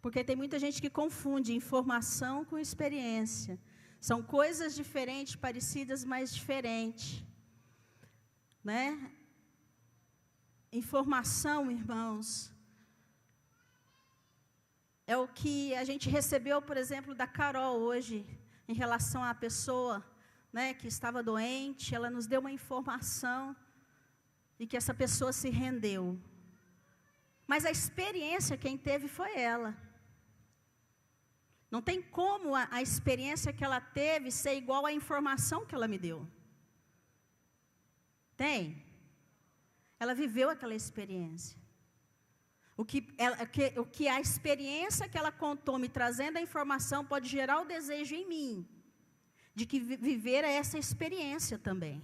Porque tem muita gente que confunde informação com experiência. São coisas diferentes, parecidas, mas diferentes. Né? Informação, irmãos, é o que a gente recebeu, por exemplo, da Carol hoje, em relação à pessoa, né, que estava doente. Ela nos deu uma informação e que essa pessoa se rendeu. Mas a experiência quem teve foi ela. Não tem como a experiência que ela teve ser igual à informação que ela me deu. Tem? Ela viveu aquela experiência. O que a experiência que ela contou, me trazendo a informação, pode gerar o desejo em mim, de que viver essa experiência também.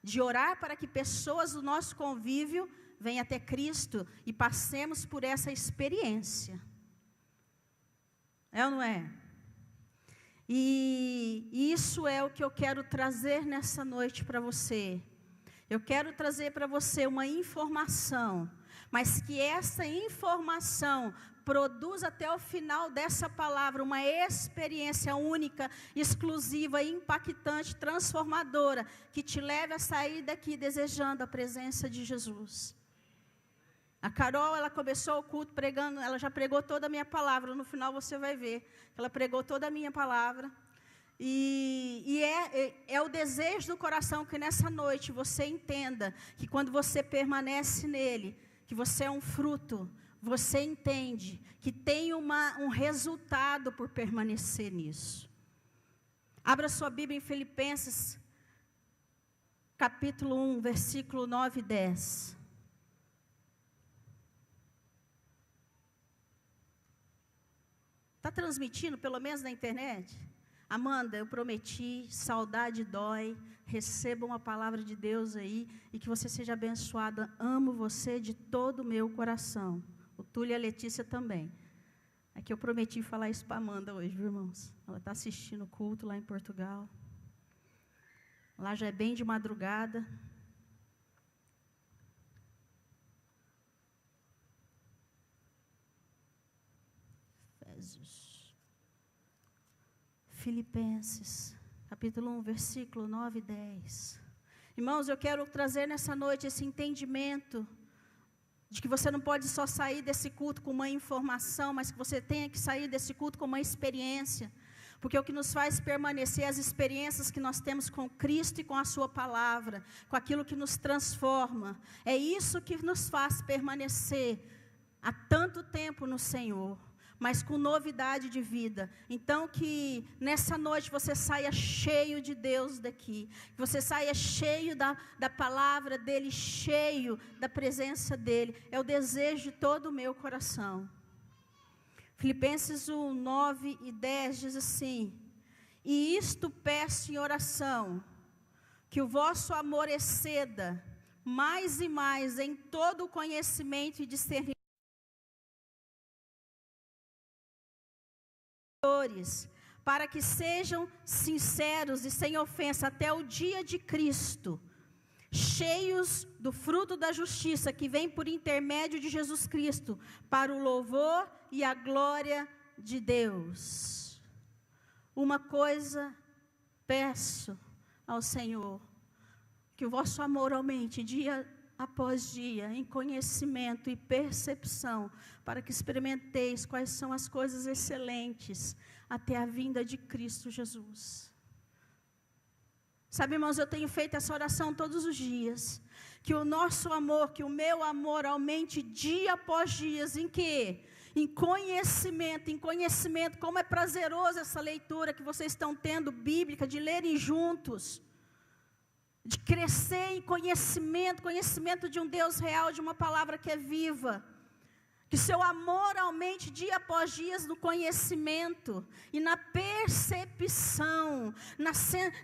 De orar para que pessoas do nosso convívio venham até Cristo e passemos por essa experiência. É ou não é? E isso é o que eu quero trazer nessa noite para você. Eu quero trazer para você uma informação, mas que essa informação produza até o final dessa palavra uma experiência única, exclusiva, impactante, transformadora, que te leve a sair daqui desejando a presença de Jesus. A Carol, ela começou o culto pregando, ela já pregou toda a minha palavra, no final você vai ver, ela pregou toda a minha palavra. E é o desejo do coração que nessa noite você entenda que quando você permanece nele, que você é um fruto, você entende que tem um resultado por permanecer nisso. Abra sua Bíblia em Filipenses, capítulo 1, versículo 9 e 10. Está transmitindo, pelo menos na internet? Amanda, eu prometi, saudade dói, receba uma palavra de Deus aí, e que você seja abençoada. Amo você de todo o meu coração. O Túlio e a Letícia também. É que eu prometi falar isso para a Amanda hoje, viu, irmãos? Ela está assistindo o culto lá em Portugal. Lá já é bem de madrugada. Filipenses, capítulo 1, versículo 9 e 10. Irmãos, eu quero trazer nessa noite esse entendimento de que você não pode só sair desse culto com uma informação, mas que você tenha que sair desse culto com uma experiência. Porque o que nos faz permanecer é as experiências que nós temos com Cristo e com a sua palavra, com aquilo que nos transforma. É isso que nos faz permanecer há tanto tempo no Senhor, mas com novidade de vida. Então que nessa noite você saia cheio de Deus daqui, que você saia cheio da palavra dEle, cheio da presença dEle. É o desejo de todo o meu coração. Filipenses 1, 9 e 10 diz assim: e isto peço em oração, que o vosso amor exceda mais e mais em todo o conhecimento e discernimento, para que sejam sinceros e sem ofensa até o dia de Cristo, cheios do fruto da justiça que vem por intermédio de Jesus Cristo, para o louvor e a glória de Deus. Uma coisa peço ao Senhor, que o vosso amor aumente dia após dia, em conhecimento e percepção, para que experimenteis quais são as coisas excelentes, até a vinda de Cristo Jesus. Sabe, irmãos, eu tenho feito essa oração todos os dias, que o nosso amor, que o meu amor aumente dia após dia, em quê? Em conhecimento, como é prazeroso essa leitura que vocês estão tendo, bíblica, de lerem juntos, de crescer em conhecimento de um Deus real, de uma palavra que é viva. Que seu amor aumente dia após dia no conhecimento e na percepção,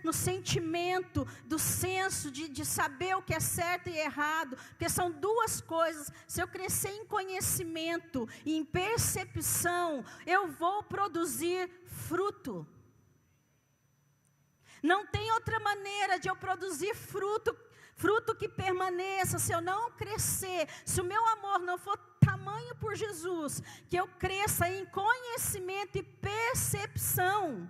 no sentimento do senso de saber o que é certo e errado, porque são duas coisas. Se eu crescer em conhecimento e em percepção, eu vou produzir fruto. Não tem outra maneira de eu produzir fruto que permaneça, se eu não crescer, se o meu amor não for tamanho tamanho por Jesus, que eu cresça em conhecimento e percepção.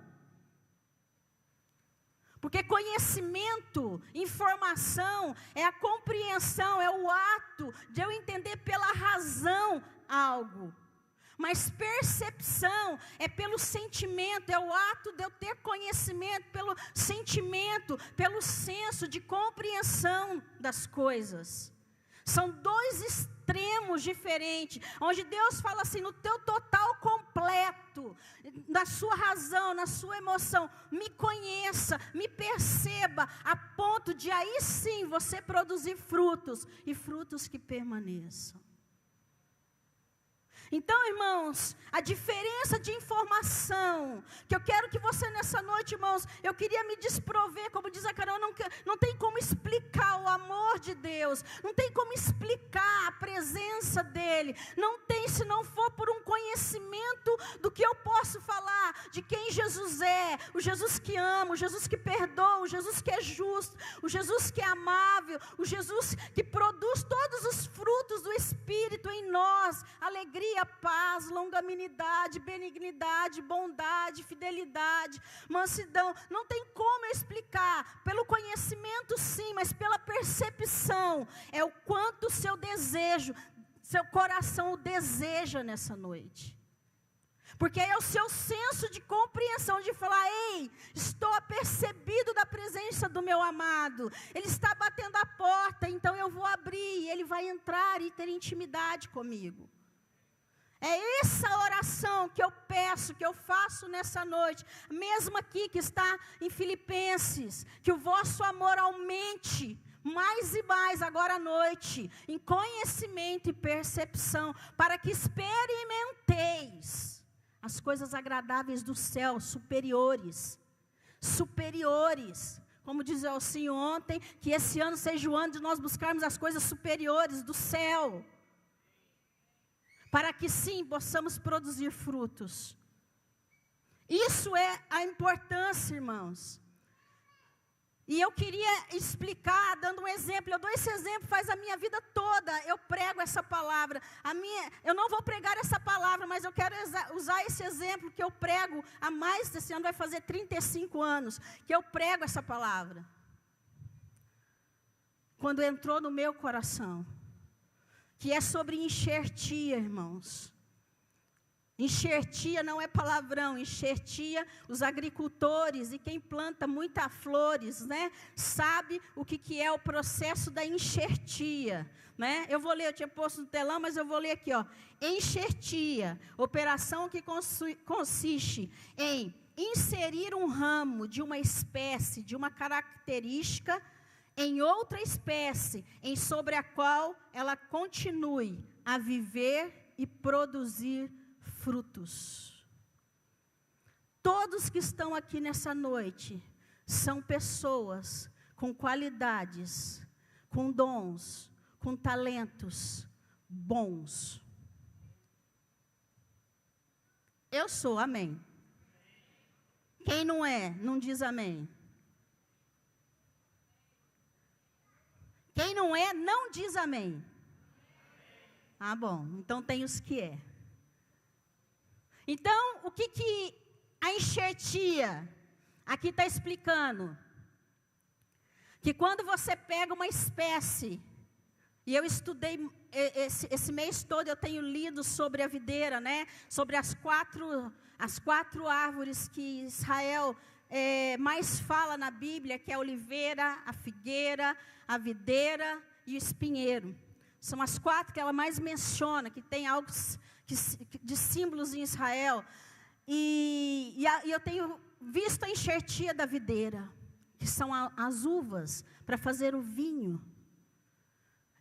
Porque conhecimento, informação, é a compreensão, é o ato de eu entender pela razão algo. Mas percepção é pelo sentimento, é o ato de eu ter conhecimento pelo sentimento, pelo senso de compreensão das coisas. São dois extremos diferentes, onde Deus fala assim, no teu total completo, na sua razão, na sua emoção, me conheça, me perceba, a ponto de aí sim você produzir frutos, e frutos que permaneçam. Então, irmãos, a diferença de informação, que eu quero que você nessa noite, irmãos, eu queria me desprover, como diz a Carol, não tem como explicar o amor de Deus, não tem como explicar a presença dEle, não tem se não for por um conhecimento do que eu posso falar, de quem Jesus é, o Jesus que ama, o Jesus que perdoa, o Jesus que é justo, o Jesus que é amável, o Jesus que produz todos os frutos do Espírito em nós, alegria, paz, longanimidade, benignidade, bondade, fidelidade, mansidão. Não tem como eu explicar, pelo conhecimento sim, mas pela percepção, é o quanto o seu desejo, seu coração o deseja nessa noite. Porque é o seu senso de compreensão, de falar, ei, estou apercebido da presença do meu amado, Ele está batendo a porta, então eu vou abrir, e Ele vai entrar e ter intimidade comigo. É essa oração que eu peço, que eu faço nessa noite, mesmo aqui que está em Filipenses, que o vosso amor aumente mais e mais agora à noite, em conhecimento e percepção, para que experimenteis as coisas agradáveis do céu, superiores, como diz o Senhor ontem, que esse ano seja o ano de nós buscarmos as coisas superiores do céu, para que sim, possamos produzir frutos. Isso é a importância, irmãos. E eu queria explicar, dando um exemplo, eu dou esse exemplo, faz a minha vida toda, eu prego essa palavra. Eu não vou pregar essa palavra, mas eu quero usar esse exemplo que eu prego há mais, esse ano vai fazer 35 anos, que eu prego essa palavra. Quando entrou no meu coração, que é sobre enxertia, irmãos. Enxertia não é palavrão, enxertia, os agricultores e quem planta muitas flores, né, sabe o que é o processo da enxertia, né? Eu vou ler, eu tinha posto no telão, mas eu vou ler aqui, ó. Enxertia, operação que consiste em inserir um ramo de uma espécie, de uma característica, em outra espécie, em sobre a qual ela continue a viver e produzir frutos. Todos que estão aqui nessa noite são pessoas com qualidades, com dons, com talentos bons. Eu sou, amém. Quem não é, não diz amém. Quem não é, não diz amém. Ah, bom, então tem os que é. Então, o que a enxertia aqui está explicando? Que quando você pega uma espécie, e eu estudei, esse mês todo eu tenho lido sobre a videira, né? Sobre as quatro árvores que Israel mais fala na Bíblia, que é a oliveira, a figueira, a videira e o espinheiro. São as quatro que ela mais menciona, que tem algo de símbolos em Israel. E eu tenho visto a enxertia da videira, que são as uvas, para fazer o vinho.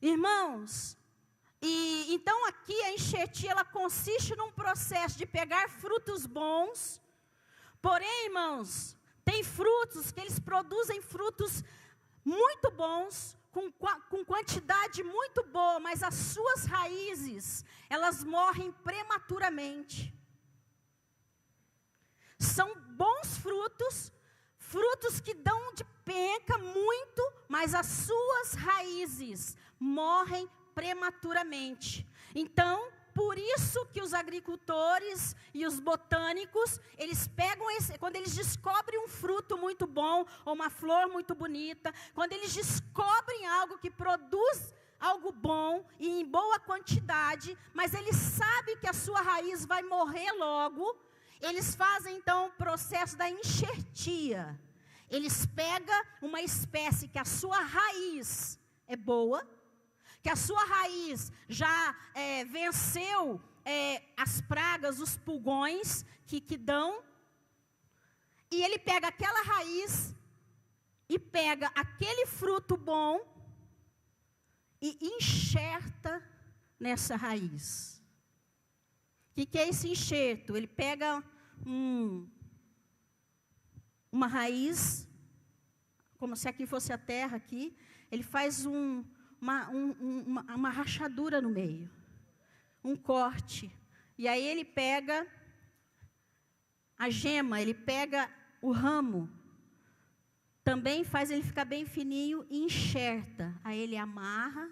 Irmãos, então aqui a enxertia, ela consiste num processo de pegar frutos bons. Porém, irmãos, tem frutos que eles produzem frutos muito bons, com quantidade muito boa, mas as suas raízes, elas morrem prematuramente. São bons frutos, frutos que dão de penca muito, mas as suas raízes morrem prematuramente. Então, por isso que os agricultores e os botânicos, eles pegam quando eles descobrem um fruto muito bom, ou uma flor muito bonita, quando eles descobrem algo que produz algo bom e em boa quantidade, mas eles sabem que a sua raiz vai morrer logo, eles fazem então o processo da enxertia. Eles pegam uma espécie que a sua raiz é boa, que a sua raiz já venceu as pragas, os pulgões que dão, e ele pega aquela raiz e pega aquele fruto bom e enxerta nessa raiz. O que é esse enxerto? Ele pega uma raiz, como se aqui fosse a terra aqui, ele faz uma rachadura no meio, um corte, e aí ele pega a gema, ele pega o ramo, também faz ele ficar bem fininho e enxerta, aí ele amarra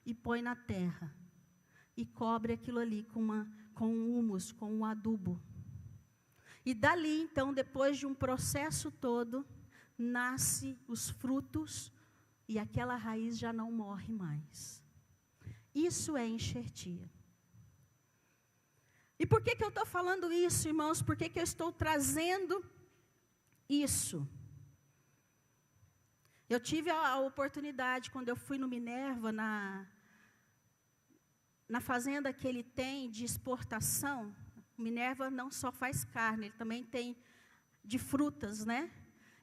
e põe na terra, e cobre aquilo ali com um humus, com um adubo, e dali então, depois de um processo todo, nasce os frutos, e aquela raiz já não morre mais. Isso é enxertia. E por que eu estou falando isso, irmãos? Por que eu estou trazendo isso? Eu tive a oportunidade, quando eu fui no Minerva, na fazenda que ele tem de exportação. O Minerva não só faz carne, ele também tem de frutas, né?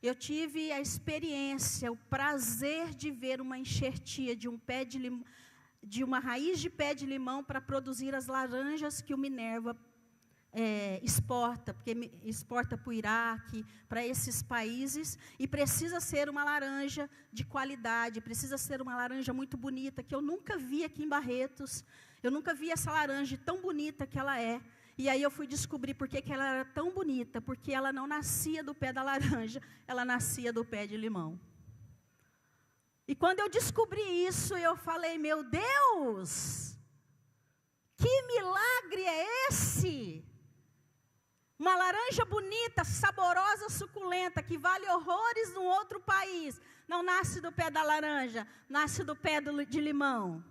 Eu tive a experiência, o prazer de ver uma enxertia de uma raiz de pé de limão para produzir as laranjas que o Minerva exporta, porque exporta para o Iraque, para esses países, e precisa ser uma laranja de qualidade, precisa ser uma laranja muito bonita, que eu nunca vi aqui em Barretos, eu nunca vi essa laranja tão bonita que ela é. E aí eu fui descobrir por que ela era tão bonita, porque ela não nascia do pé da laranja, ela nascia do pé de limão. E quando eu descobri isso, eu falei, meu Deus, que milagre é esse? Uma laranja bonita, saborosa, suculenta, que vale horrores num outro país, não nasce do pé da laranja, nasce do pé de limão.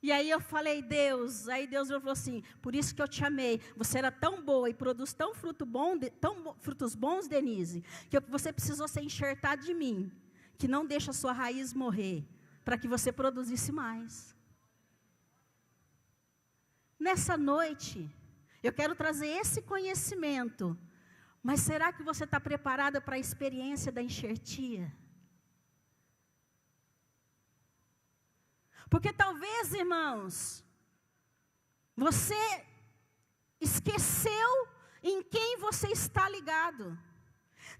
E aí eu falei, Deus, aí Deus falou assim, por isso que eu te amei, você era tão boa e produz tão frutos bons, Denise, que você precisou ser enxertada de mim, que não deixa a sua raiz morrer, para que você produzisse mais. Nessa noite, eu quero trazer esse conhecimento, mas será que você está preparada para a experiência da enxertia? Porque talvez, irmãos, você esqueceu em quem você está ligado.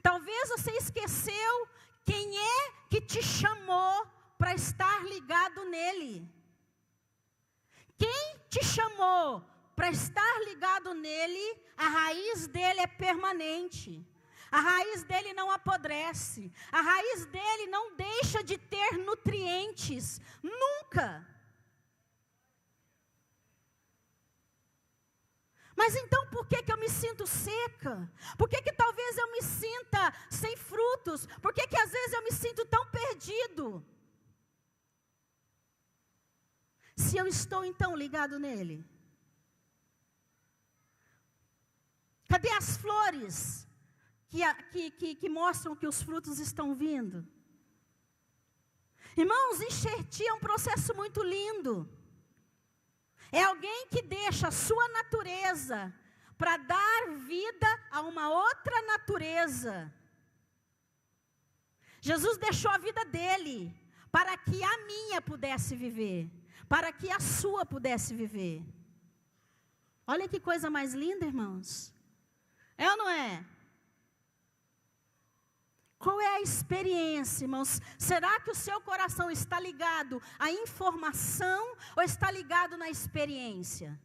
Talvez você esqueceu quem é que te chamou para estar ligado nele. Quem te chamou para estar ligado nele, a raiz dele é permanente. A raiz dele não apodrece. A raiz dele não deixa de ter nutrientes. Nunca. Mas então por que eu me sinto seca? Por que talvez eu me sinta sem frutos? Por que às vezes eu me sinto tão perdido? Se eu estou então ligado nele. Cadê as flores? Que mostram que os frutos estão vindo. Irmãos, enxertia é um processo muito lindo. É alguém que deixa a sua natureza para dar vida a uma outra natureza. Jesus deixou a vida dele para que a minha pudesse viver, para que a sua pudesse viver. Olha que coisa mais linda, irmãos. É ou não é? Qual é a experiência, irmãos? Será que o seu coração está ligado à informação ou está ligado na experiência?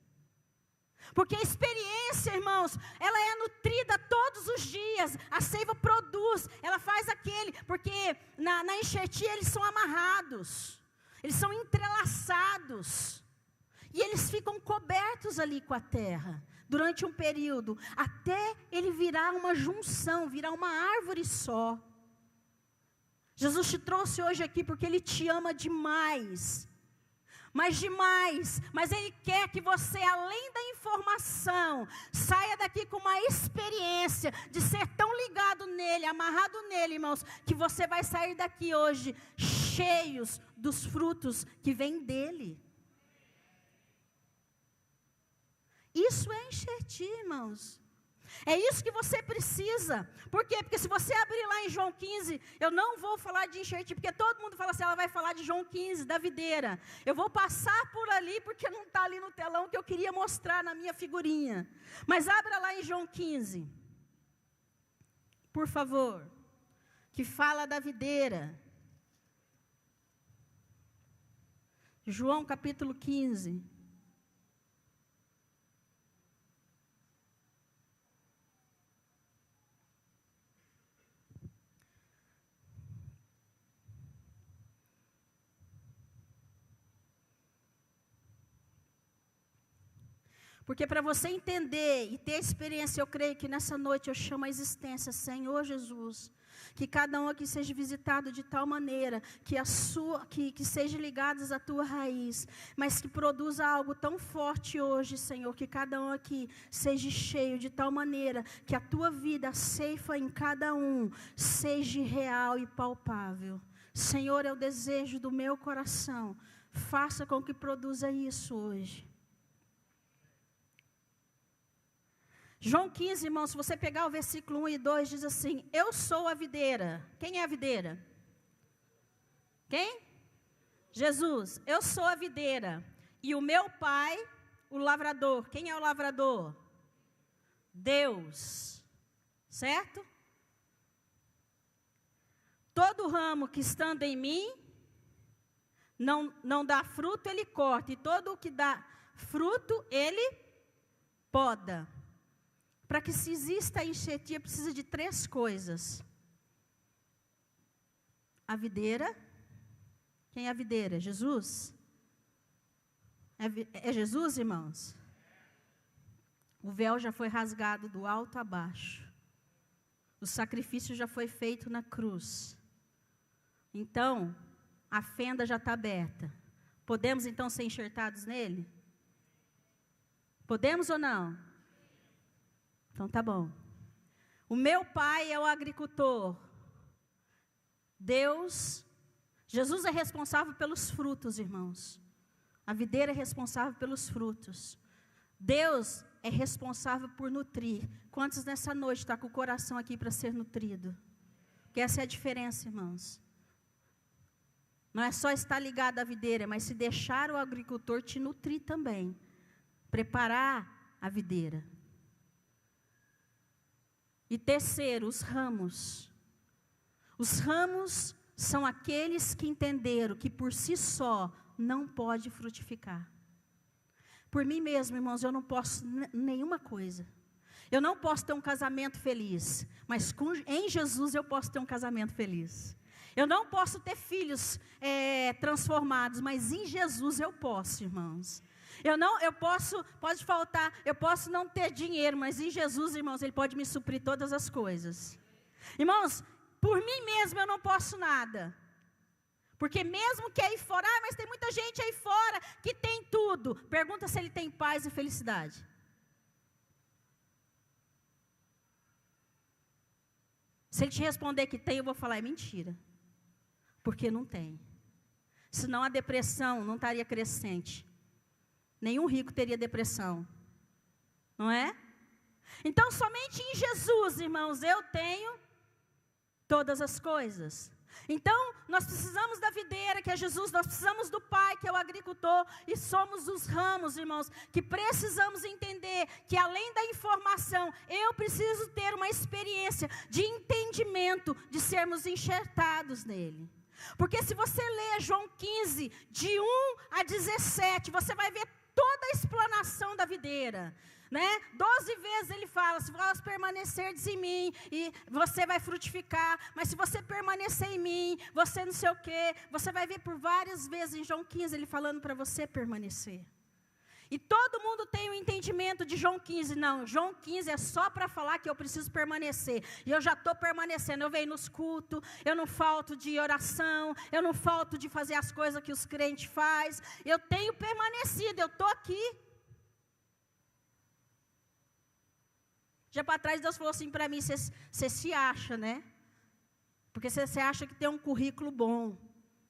Porque a experiência, irmãos, ela é nutrida todos os dias. A seiva produz, ela faz aquele, porque na enxertia eles são amarrados. Eles são entrelaçados. E eles ficam cobertos ali com a terra, durante um período, até ele virar uma junção, virar uma árvore só. Jesus te trouxe hoje aqui porque Ele te ama demais. Mas demais, mas Ele quer que você, além da informação, saia daqui com uma experiência de ser tão ligado nele, amarrado nele, irmãos, que você vai sair daqui hoje cheios dos frutos que vêm dele. Isso é enxertir, irmãos. É isso que você precisa. Por quê? Porque se você abrir lá em João 15, eu não vou falar de enxertir, porque todo mundo fala assim, ela vai falar de João 15, da videira. Eu vou passar por ali, porque não está ali no telão que eu queria mostrar na minha figurinha. Mas abra lá em João 15, por favor, que fala da videira. João capítulo 15. Porque para você entender e ter experiência, eu creio que nessa noite eu chamo a existência, Senhor Jesus, que cada um aqui seja visitado de tal maneira, que seja ligados à tua raiz, mas que produza algo tão forte hoje, Senhor, que cada um aqui seja cheio de tal maneira, que a tua vida, a ceifa em cada um, seja real e palpável. Senhor, é o desejo do meu coração, faça com que produza isso hoje. João 15, irmãos, se você pegar o versículo 1 e 2, diz assim, eu sou a videira. Quem é a videira? Quem? Jesus. Eu sou a videira. E o meu pai, o lavrador. Quem é o lavrador? Deus. Certo? Todo ramo que estando em mim, não dá fruto, ele corta. E todo o que dá fruto, ele poda. Para que se exista a enxertia, precisa de 3 coisas. A videira. Quem é a videira? Jesus? É Jesus, irmãos? O véu já foi rasgado do alto a baixo. O sacrifício já foi feito na cruz. Então, a fenda já está aberta. Podemos então ser enxertados nele? Podemos ou não? Então tá bom. O meu pai é o agricultor. Deus, Jesus é responsável pelos frutos, irmãos. A videira é responsável pelos frutos. Deus é responsável por nutrir. Quantos nessa noite está com o coração aqui para ser nutrido? Porque essa é a diferença, irmãos. Não é só estar ligado à videira, mas se deixar o agricultor te nutrir também. Preparar a videira. E terceiro, os ramos. Os ramos são aqueles que entenderam que por si só não pode frutificar. Por mim mesmo, irmãos, eu não posso nenhuma coisa. Eu não posso ter um casamento feliz, mas em Jesus eu posso ter um casamento feliz. Eu não posso ter filhos transformados, mas em Jesus eu posso, irmãos. Pode faltar, eu posso não ter dinheiro, mas em Jesus, irmãos, Ele pode me suprir todas as coisas. Irmãos, por mim mesmo eu não posso nada. Porque mesmo que aí fora, mas tem muita gente aí fora que tem tudo. Pergunta se ele tem paz e felicidade. Se ele te responder que tem, eu vou falar, é mentira. Porque não tem. Senão a depressão não estaria crescente. Nenhum rico teria depressão. Não é? Então, somente em Jesus, irmãos, eu tenho todas as coisas. Então, nós precisamos da videira, que é Jesus, nós precisamos do Pai, que é o agricultor, e somos os ramos, irmãos, que precisamos entender que além da informação, eu preciso ter uma experiência de entendimento, de sermos enxertados nele. Porque se você ler João 15, de 1 a 17, você vai ver toda a explanação da videira. né? 12 vezes ele fala, se vós permanecerdes em mim, e você vai frutificar, mas se você permanecer em mim, você não sei o quê, você vai ver por várias vezes em João 15, ele falando para você permanecer. E todo mundo tem o entendimento de João 15, não, João 15 é só para falar que eu preciso permanecer, e eu já estou permanecendo, eu venho nos cultos, eu não falto de oração, eu não falto de fazer as coisas que os crentes fazem, eu tenho permanecido, eu estou aqui. Já para trás Deus falou assim para mim, você se acha, né? Porque você acha que tem um currículo bom.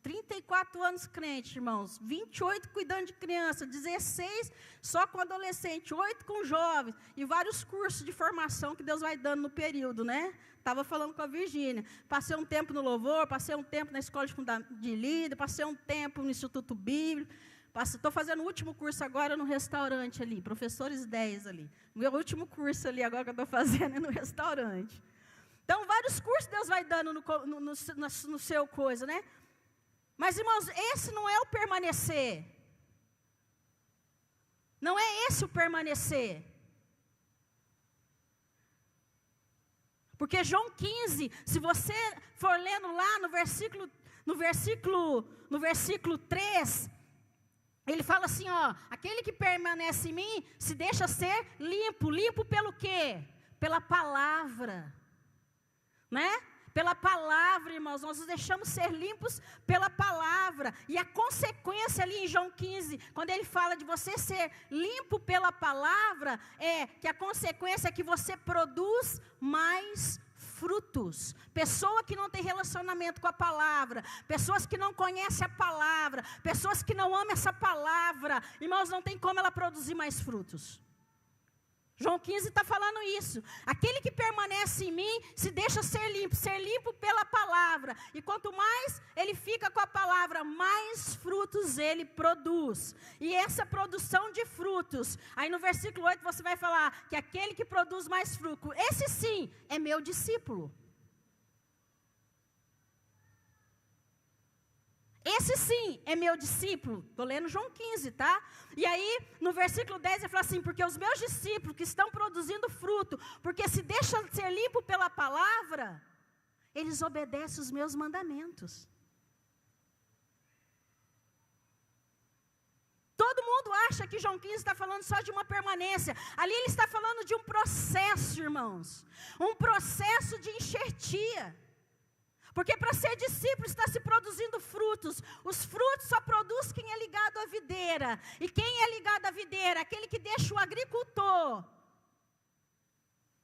34 anos crente, irmãos, 28 cuidando de criança, 16 só com adolescente, 8 com jovens, e vários cursos de formação que Deus vai dando no período, né? Estava falando com a Virgínia, passei um tempo no louvor, passei um tempo na escola de líder, passei um tempo no Instituto Bíblico, estou fazendo o último curso agora no restaurante ali, professores 10 ali, meu último curso ali agora que eu estou fazendo é no restaurante. Então, vários cursos Deus vai dando no seu coisa, né? Mas, irmãos, esse não é o permanecer. Não é esse o permanecer. Porque João 15, se você for lendo lá no versículo 3, ele fala assim, ó, aquele que permanece em mim se deixa ser limpo. Limpo pelo quê? Pela palavra. Né? Pela palavra, irmãos, nós nos deixamos ser limpos pela palavra, e a consequência ali em João 15, quando ele fala de você ser limpo pela palavra, é que a consequência é que você produz mais frutos. Pessoa que não tem relacionamento com a palavra, pessoas que não conhecem a palavra, pessoas que não amam essa palavra, irmãos, não tem como ela produzir mais frutos. João 15 está falando isso. Aquele que permanece em mim se deixa ser limpo pela palavra. E quanto mais ele fica com a palavra, mais frutos ele produz. E essa produção de frutos, aí no versículo 8 você vai falar que aquele que produz mais fruto, esse sim é meu discípulo. Esse sim é meu discípulo. Estou lendo João 15, tá? E aí, no versículo 10, ele fala assim, porque os meus discípulos que estão produzindo fruto, porque se deixam ser limpo pela palavra, eles obedecem os meus mandamentos. Todo mundo acha que João 15 está falando só de uma permanência. Ali ele está falando de um processo, irmãos. Um processo de enxertia. Porque para ser discípulo está se produzindo frutos. Os frutos só produz quem é ligado à videira. E quem é ligado à videira? Aquele que deixa o agricultor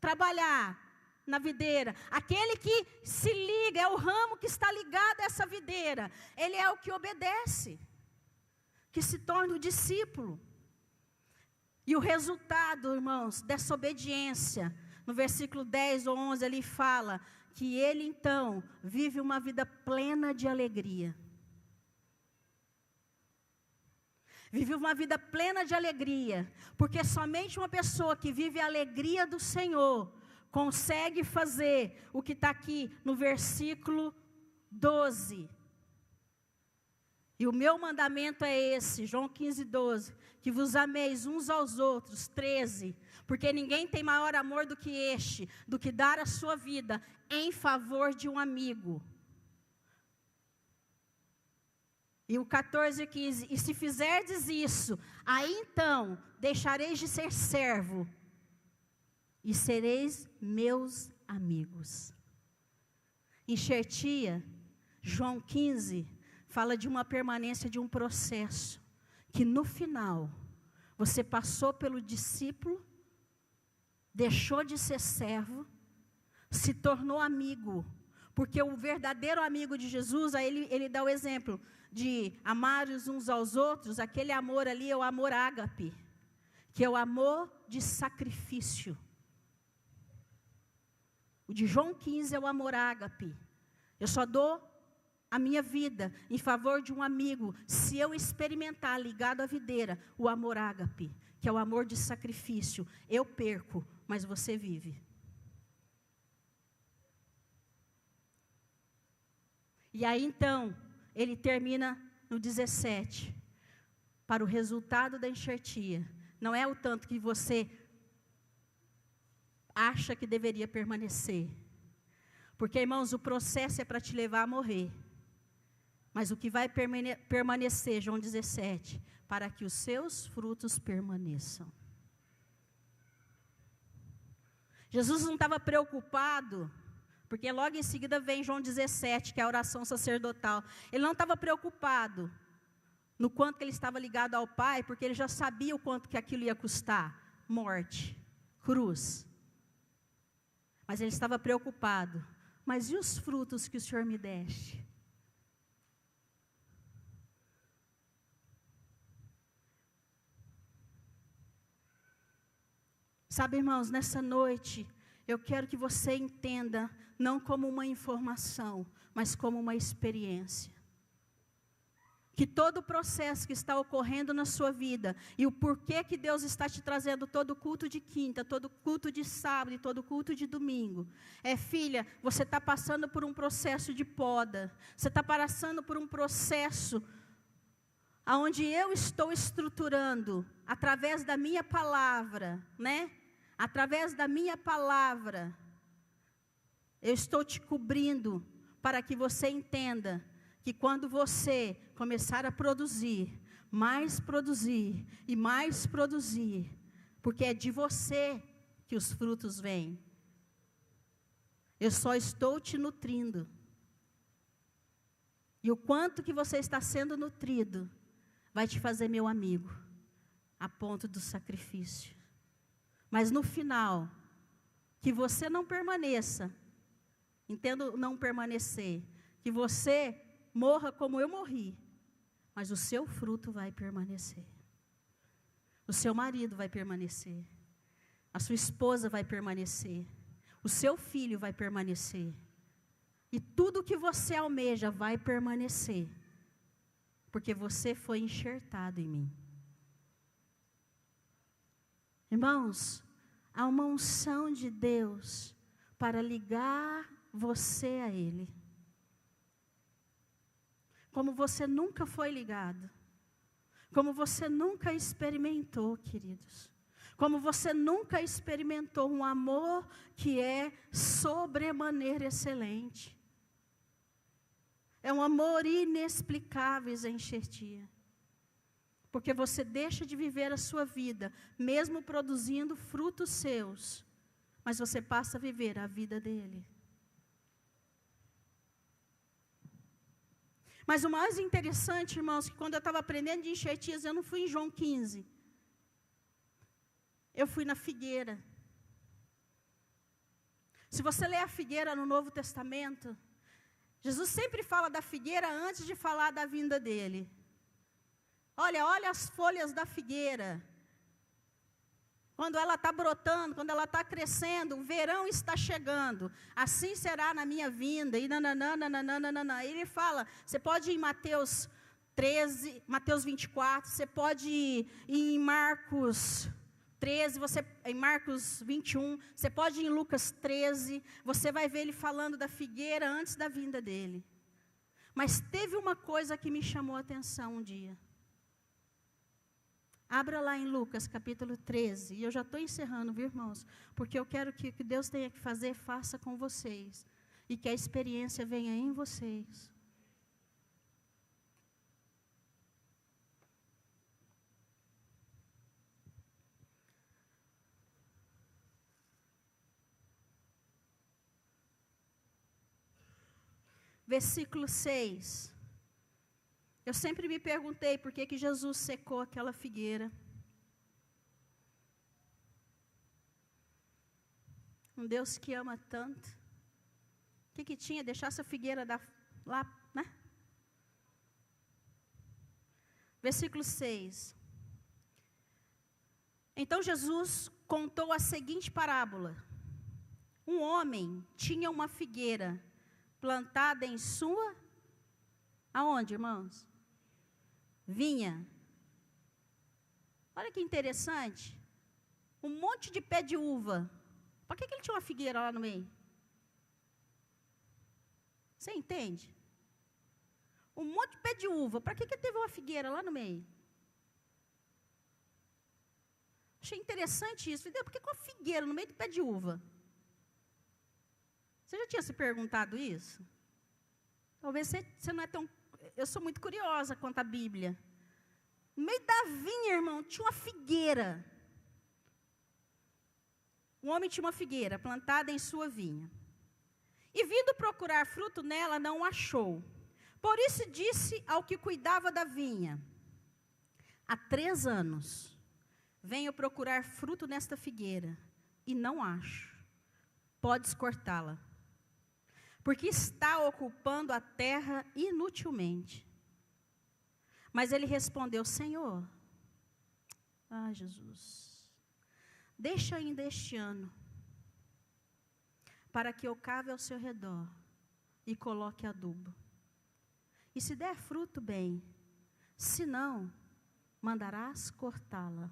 trabalhar na videira. Aquele que se liga, é o ramo que está ligado a essa videira. Ele é o que obedece, que se torna o discípulo. E o resultado, irmãos, dessa obediência, no versículo 10 ou 11, ele fala que ele então vive uma vida plena de alegria. Vive uma vida plena de alegria, porque somente uma pessoa que vive a alegria do Senhor consegue fazer o que está aqui no versículo 12. E o meu mandamento é esse, João 15, 12, que vos ameis uns aos outros, 13, porque ninguém tem maior amor do que este, do que dar a sua vida em favor de um amigo. E o 14 e 15, e se fizerdes isso, aí então deixareis de ser servo, e sereis meus amigos. Enxertia, João 15, fala de uma permanência de um processo, que no final, você passou pelo discípulo, deixou de ser servo, se tornou amigo, porque o verdadeiro amigo de Jesus, aí ele dá o exemplo de amar uns aos outros, aquele amor ali é o amor ágape, que é o amor de sacrifício. O de João 15 é o amor ágape. Eu só dou a minha vida em favor de um amigo, se eu experimentar ligado à videira, o amor ágape, que é o amor de sacrifício. Eu perco, mas você vive. E aí então, ele termina no 17, para o resultado da enxertia. Não é o tanto que você acha que deveria permanecer. Porque, irmãos, o processo é para te levar a morrer. Mas o que vai permanecer, João 17, para que os seus frutos permaneçam. Jesus não estava preocupado, porque logo em seguida vem João 17, que é a oração sacerdotal. Ele não estava preocupado no quanto que ele estava ligado ao Pai, porque ele já sabia o quanto que aquilo ia custar. Morte, cruz. Mas ele estava preocupado. Mas e os frutos que o Senhor me deste? Sabe, irmãos, nessa noite, eu quero que você entenda, não como uma informação, mas como uma experiência. Que todo o processo que está ocorrendo na sua vida, e o porquê que Deus está te trazendo todo culto de quinta, todo culto de sábado e todo culto de domingo, filha, você está passando por um processo de poda, você está passando por um processo onde eu estou estruturando, através da minha palavra, né? Através da minha palavra, eu estou te cobrindo para que você entenda que quando você começar a produzir e mais produzir, porque é de você que os frutos vêm. Eu só estou te nutrindo. E o quanto que você está sendo nutrido, vai te fazer meu amigo, a ponto do sacrifício. Mas no final, que você não permaneça, entendo não permanecer, que você morra como eu morri, mas o seu fruto vai permanecer. O seu marido vai permanecer, a sua esposa vai permanecer, o seu filho vai permanecer, e tudo que você almeja vai permanecer, porque você foi enxertado em mim. Irmãos, há uma unção de Deus para ligar você a Ele. Como você nunca foi ligado. Como você nunca experimentou, queridos. Como você nunca experimentou um amor que é sobremaneira excelente. É um amor inexplicável, enxertia. Porque você deixa de viver a sua vida, mesmo produzindo frutos seus, mas você passa a viver a vida dele. Mas o mais interessante, irmãos, que quando eu estava aprendendo de enxertias, eu não fui em João 15. Eu fui na figueira. Se você ler a figueira no Novo Testamento, Jesus sempre fala da figueira antes de falar da vinda dele. Olha as folhas da figueira. Quando ela está brotando, quando ela está crescendo, o verão está chegando. Assim será na minha vinda. E nananana. Ele fala, você pode ir em Mateus 13, Mateus 24, você pode ir em Marcos 13, em Marcos 21, você pode ir em Lucas 13, você vai ver ele falando da figueira antes da vinda dele. Mas teve uma coisa que me chamou a atenção um dia. Abra lá em Lucas, capítulo 13. E eu já estou encerrando, viu, irmãos? Porque eu quero que o que Deus tenha que fazer, faça com vocês. E que a experiência venha em vocês. Versículo 6. Eu sempre me perguntei por que Jesus secou aquela figueira. Um Deus que ama tanto. O que tinha? Deixasse a figueira lá, né? Versículo 6. Então Jesus contou a seguinte parábola. Um homem tinha uma figueira plantada em sua... Aonde, irmãos? Vinha. Olha que interessante. Um monte de pé de uva. Por que ele tinha uma figueira lá no meio? Você entende? Um monte de pé de uva. Para que ele teve uma figueira lá no meio? Achei interessante isso. Falei, por que com a figueira no meio do pé de uva? Você já tinha se perguntado isso? Talvez você não é tão... Eu sou muito curiosa quanto à Bíblia. No meio da vinha, irmão, tinha uma figueira. Um homem tinha uma figueira plantada em sua vinha. E vindo procurar fruto nela, não achou. Por isso disse ao que cuidava da vinha: há 3 anos venho procurar fruto nesta figueira e não acho. Podes cortá-la, porque está ocupando a terra inutilmente. Mas ele respondeu: Senhor, Jesus, deixa ainda este ano, para que eu cave ao seu redor e coloque adubo. E se der fruto, bem, se não, mandarás cortá-la.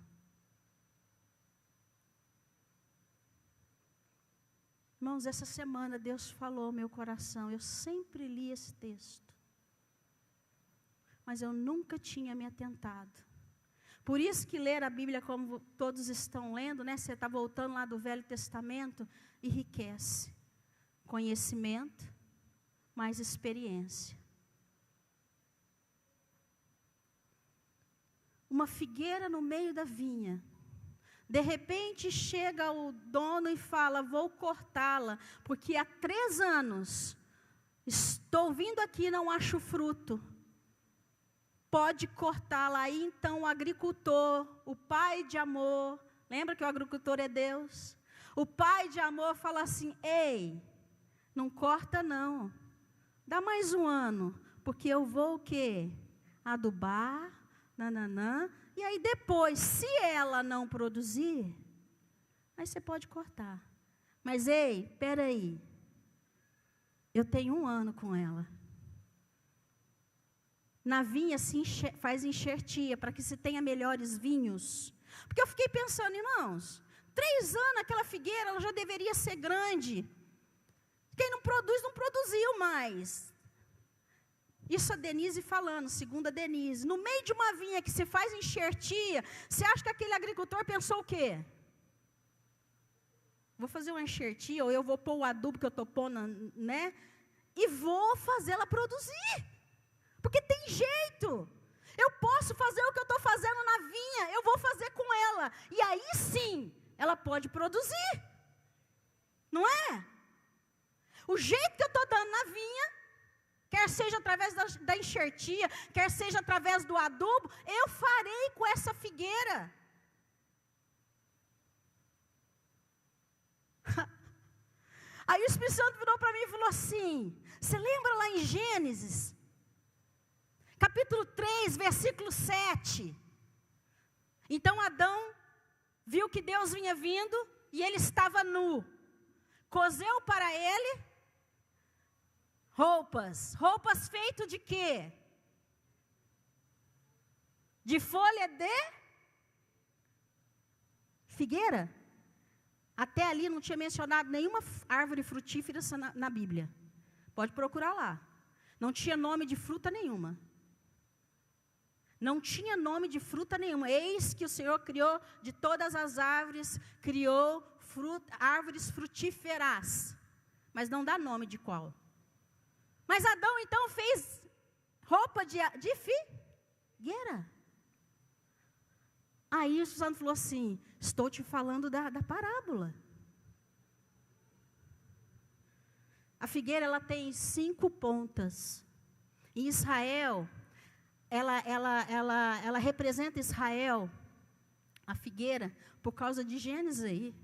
Irmãos, essa semana Deus falou ao meu coração. Eu sempre li esse texto, mas eu nunca tinha me atentado. Por isso que ler a Bíblia como todos estão lendo, né? Você está voltando lá do Velho Testamento, enriquece. Conhecimento, mais experiência. Uma figueira no meio da vinha. De repente chega o dono e fala: vou cortá-la, porque há 3 anos estou vindo aqui e não acho fruto. Pode cortá-la. Aí então o agricultor, o pai de amor, lembra que o agricultor é Deus? O pai de amor fala assim: ei, não corta não, dá mais 1 ano, porque eu vou o quê? Adubar, nananã, e aí depois, se ela não produzir, aí você pode cortar. Mas ei, peraí, eu tenho 1 ano com ela. Na vinha se faz enxertia, para que se tenha melhores vinhos. Porque eu fiquei pensando, irmãos, 3 anos aquela figueira, ela já deveria ser grande. Quem não produz, não produziu mais. Isso a Denise falando, segundo a Denise. No meio de uma vinha que se faz enxertia, você acha que aquele agricultor pensou o quê? Vou fazer uma enxertia, ou eu vou pôr o adubo que eu estou pondo, né? E vou fazê-la produzir. Porque tem jeito. Eu posso fazer o que eu estou fazendo na vinha, eu vou fazer com ela. E aí sim, ela pode produzir. Não é? O jeito que eu estou dando na vinha, quer seja através da enxertia, quer seja através do adubo, eu farei com essa figueira. Aí o Espírito Santo virou para mim e falou assim: você lembra lá em Gênesis, capítulo 3, versículo 7? Então Adão viu que Deus vinha vindo e ele estava nu. Coseu para ele roupas feitas de quê? De folha de figueira. Até ali não tinha mencionado nenhuma árvore frutífera na Bíblia. Pode procurar lá. Não tinha nome de fruta nenhuma. Não tinha nome de fruta nenhuma. Eis que o Senhor criou de todas as árvores, criou árvores frutíferas. Mas não dá nome de qual. Mas Adão então fez roupa de figueira. Aí o Santo falou assim: estou te falando da parábola. A figueira, ela tem 5 pontas. Em Israel, ela representa Israel, a figueira, por causa de Gênesis aí.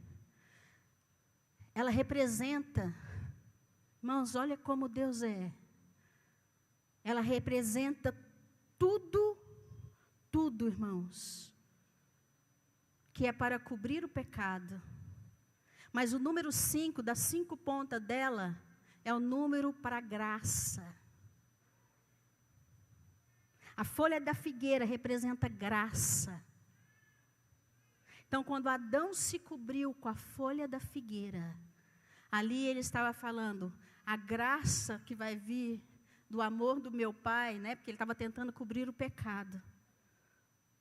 Ela representa, irmãos, olha como Deus é. Ela representa tudo, irmãos, que é para cobrir o pecado. Mas o número 5, das 5 pontas dela, é o número para a graça. A folha da figueira representa graça. Então, quando Adão se cobriu com a folha da figueira, ali ele estava falando, a graça que vai vir do amor do meu Pai, né? Porque ele estava tentando cobrir o pecado.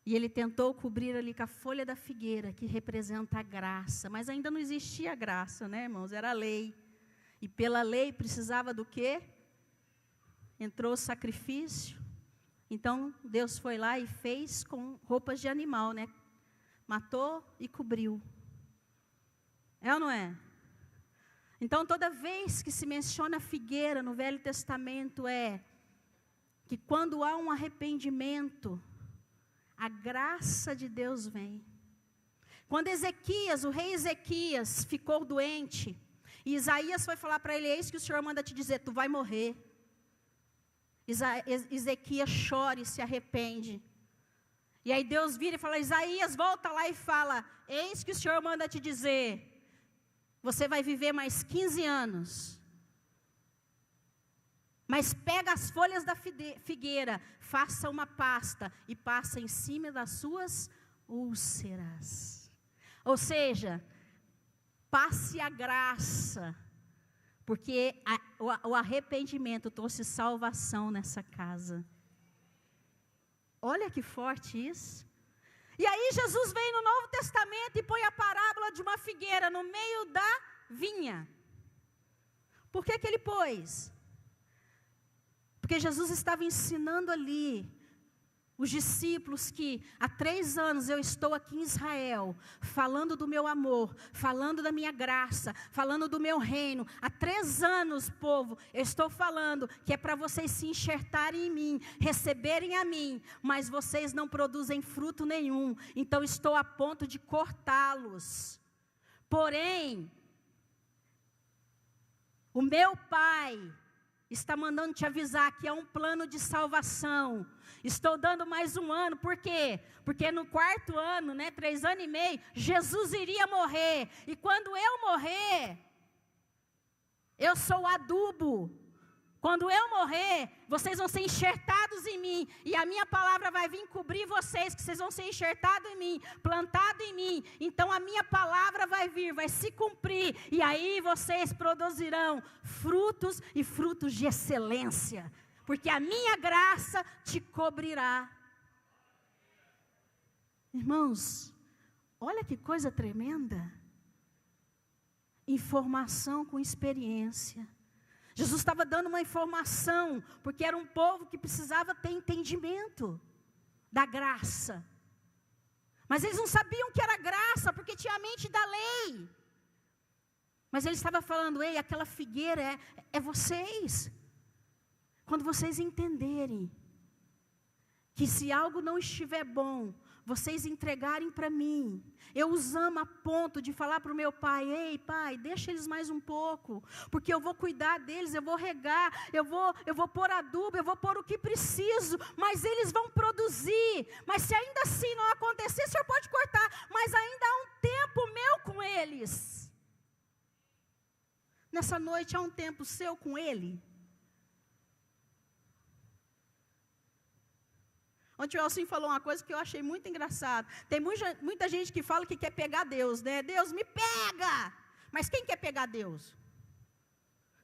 E ele tentou cobrir ali com a folha da figueira, que representa a graça. Mas ainda não existia a graça, né, irmãos? Era a lei. E pela lei precisava do quê? Entrou o sacrifício. Então, Deus foi lá e fez com roupas de animal, né? Matou e cobriu. É ou não é? Então, toda vez que se menciona a figueira no Velho Testamento, é que quando há um arrependimento, a graça de Deus vem. Quando Ezequias, o rei Ezequias, ficou doente, e Isaías foi falar para ele: eis que o Senhor manda te dizer, tu vai morrer. Ezequias chora e se arrepende. E aí Deus vira e fala: Isaías, volta lá e fala: eis que o Senhor manda te dizer, você vai viver mais 15 anos. Mas pega as folhas da figueira, faça uma pasta e passa em cima das suas úlceras. Ou seja, passe a graça, porque o arrependimento trouxe salvação nessa casa. Olha que forte isso. E aí Jesus vem no Novo Testamento e põe a parábola de uma figueira no meio da vinha. Por que ele pôs? Porque Jesus estava ensinando ali os discípulos que há 3 anos eu estou aqui em Israel, falando do meu amor, falando da minha graça, falando do meu reino. Há 3 anos, povo, eu estou falando que é para vocês se enxertarem em mim, receberem a mim, mas vocês não produzem fruto nenhum, então estou a ponto de cortá-los. Porém, o meu Pai está mandando te avisar que é um plano de salvação. Estou dando mais 1 ano, por quê? Porque no 4º ano, 3 anos e meio, Jesus iria morrer. E quando eu morrer, eu sou o adubo. Quando eu morrer, vocês vão ser enxertados em mim. E a minha palavra vai vir cobrir vocês, que vocês vão ser enxertados em mim, plantados em mim. Então a minha palavra vai vir, vai se cumprir. E aí vocês produzirão frutos e frutos de excelência. Porque a minha graça te cobrirá. Irmãos, olha que coisa tremenda. Informação com experiência. Jesus estava dando uma informação, porque era um povo que precisava ter entendimento da graça. Mas eles não sabiam que era graça, porque tinha a mente da lei. Mas ele estava falando: ei, aquela figueira é vocês. Quando vocês entenderem que se algo não estiver bom, vocês entregarem para mim, eu os amo a ponto de falar para o meu pai: ei pai, deixa eles mais um pouco, porque eu vou cuidar deles, eu vou regar, eu vou pôr adubo, eu vou pôr o que preciso, mas eles vão produzir. Mas se ainda assim não acontecer, o senhor pode cortar, mas ainda há um tempo meu com eles. Nessa noite há um tempo seu com ele. Ontem o Elcinho falou uma coisa que eu achei muito engraçado. Tem muita gente que fala que quer pegar Deus, né? Deus me pega! Mas quem quer pegar Deus?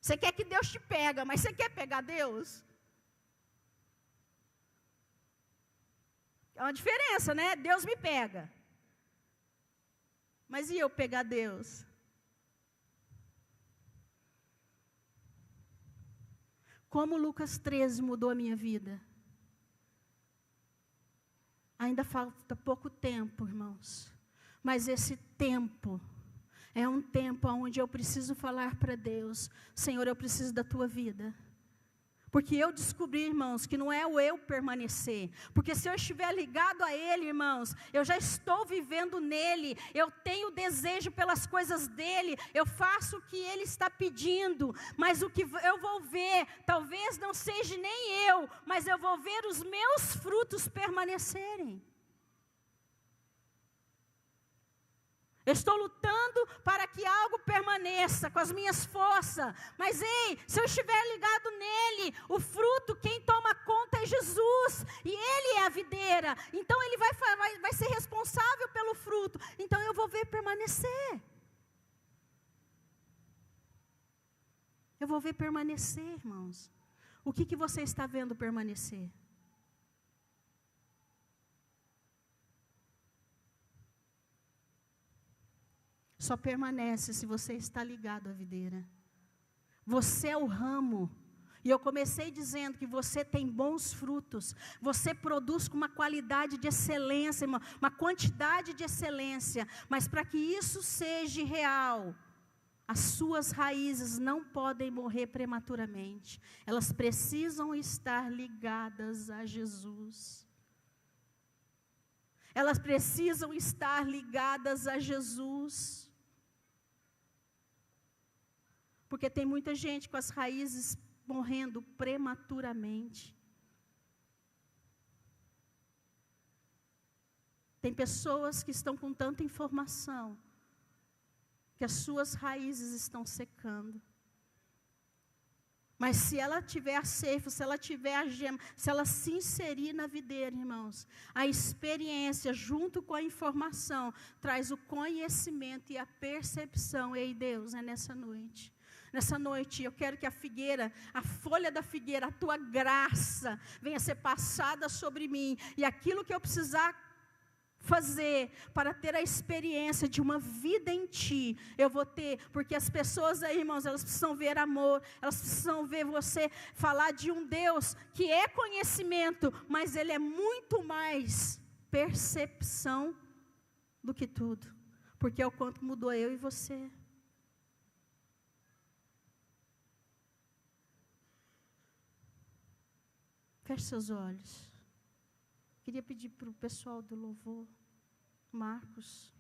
Você quer que Deus te pega, mas você quer pegar Deus? É uma diferença, né? Deus me pega. Mas e eu pegar Deus? Como Lucas 13 mudou a minha vida? Ainda falta pouco tempo, irmãos. Mas esse tempo é um tempo onde eu preciso falar para Deus: Senhor, eu preciso da tua vida. Porque eu descobri, irmãos, que não é o eu permanecer. Porque se eu estiver ligado a Ele, irmãos, eu já estou vivendo nele. Eu tenho desejo pelas coisas dEle. Eu faço o que Ele está pedindo. Mas o que eu vou ver, talvez não seja nem eu, mas eu vou ver os meus frutos permanecerem. Eu estou lutando para que algo permaneça com as minhas forças. Mas ei, se eu estiver ligado nele, o fruto, quem toma conta é Jesus. E ele é a videira. Então ele vai ser responsável pelo fruto. Então eu vou ver permanecer. Eu vou ver permanecer, irmãos. O que você está vendo permanecer? só permanece se você está ligado à videira. Você é o ramo. E eu comecei dizendo que você tem bons frutos. Você produz com uma qualidade de excelência, uma quantidade de excelência. Mas para que isso seja real, as suas raízes não podem morrer prematuramente. Elas precisam estar ligadas a Jesus. Elas precisam estar ligadas a Jesus. Porque tem muita gente com as raízes morrendo prematuramente. Tem pessoas que estão com tanta informação que as suas raízes estão secando. Mas se ela tiver a ceifa, se ela tiver a gema, se ela se inserir na videira, irmãos, a experiência junto com a informação traz o conhecimento e a percepção. Ei, Deus, é nessa noite. Nessa noite eu quero que a figueira, a folha da figueira, a tua graça venha ser passada sobre mim. E aquilo que eu precisar fazer para ter a experiência de uma vida em Ti, eu vou ter, porque as pessoas aí, irmãos, elas precisam ver amor, elas precisam ver você falar de um Deus que é conhecimento, mas Ele é muito mais percepção do que tudo, porque é o quanto mudou eu e você. Feche seus olhos. Queria pedir para o pessoal do louvor, Marcos.